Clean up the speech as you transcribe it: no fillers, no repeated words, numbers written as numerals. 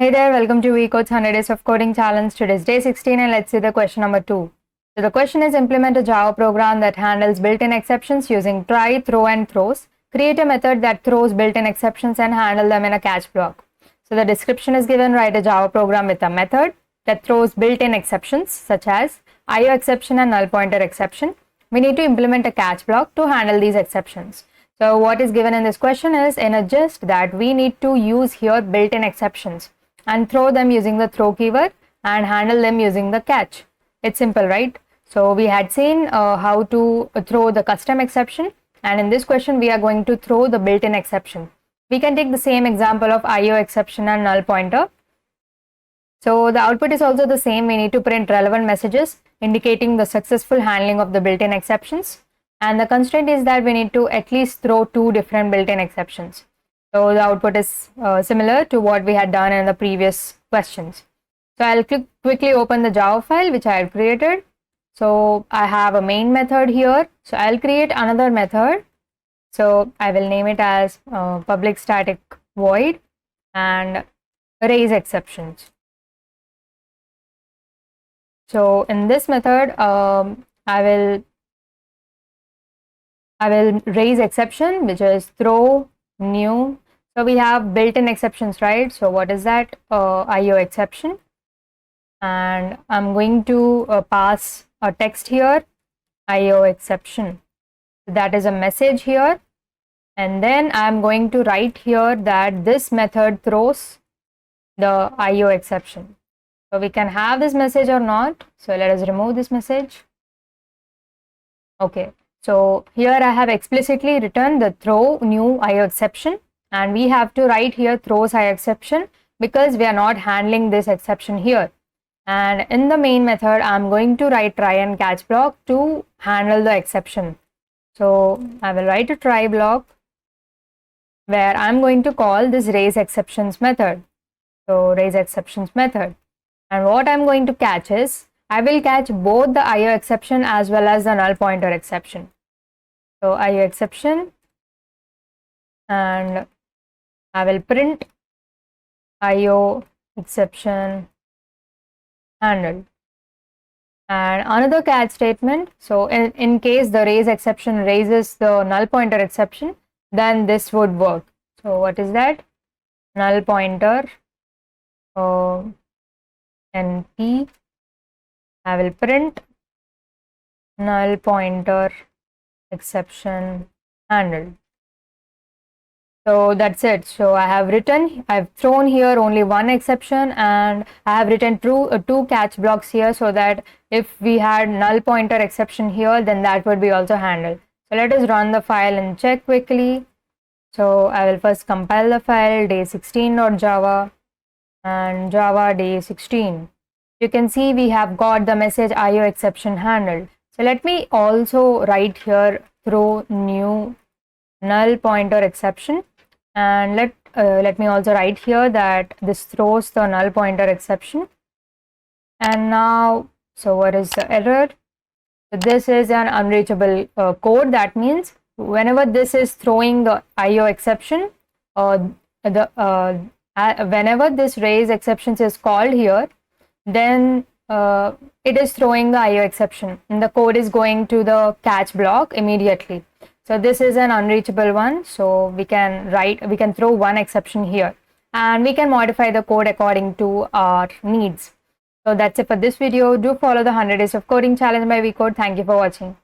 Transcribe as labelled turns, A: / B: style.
A: Hey there, welcome to VCode's 100 Days of Coding Challenge. Today is day 16 and let's see the question number 2. So the question is, implement a Java program that handles built-in exceptions using try, throw and throws. Create a method that throws built-in exceptions and handle them in a catch block. So the description is given, write a Java program with a method that throws built-in exceptions such as IO exception and null pointer exception. We need to implement a catch block to handle these exceptions. So what is given in this question is in a gist that we need to use here built-in exceptions and throw them using the throw keyword and handle them using the catch. It's simple, right? So we had seen how to throw the custom exception, and in this question we are going to throw the built-in exception. We can take the same example of IO exception and null pointer. So the output is also the same. We need to print relevant messages indicating the successful handling of the built-in exceptions, and the constraint is that we need to at least throw 2 different built-in exceptions. So the output is similar to what we had done in the previous questions. So I'll quickly open the Java file which I had created. So I have a main method here. So I'll create another method. So I will name it as public static void and raise exceptions. So in this method, I will raise exception, which is throw new. So we have built-in exceptions, right? So what is that? IO exception, and I'm going to pass a text here, IO exception. That is a message here, and then I'm going to write here that this method throws the IO exception. So we can have this message or not. So let us remove this message. Okay. So here I have explicitly written the throw new IO exception, and we have to write here throws IO exception because we are not handling this exception here. And in the main method, I'm going to write try and catch block to handle the exception. So I will write a try block where I'm going to call this raise exceptions method. So raise exceptions method, and what I'm going to catch is I will catch both the IO exception as well as the null pointer exception. So IO exception, and I will print IO exception handled. And another catch statement. So in case the raise exception raises the null pointer exception, then this would work. So what is that? Null pointer NP. I will print null pointer exception handled. So that's it. So I've thrown here only one exception, and I have written two catch blocks here so that if we had null pointer exception here, then that would be also handled. So let us run the file and check quickly. So I will first compile the file day16.java and java day16. You can see we have got the message IO exception handled. So let me also write here throw new null pointer exception, and let me also write here that this throws the null pointer exception. And now, so what is the error? So this is an unreachable code. That means whenever this is throwing the IO exception, whenever this raise exceptions is called here, then it is throwing the IO exception, and the code is going to the catch block immediately. So this is an unreachable one. So we can throw one exception here, and we can modify the code according to our needs. So that's it for this video. Do follow the 100 Days of Coding Challenge by VCode. Thank you for watching.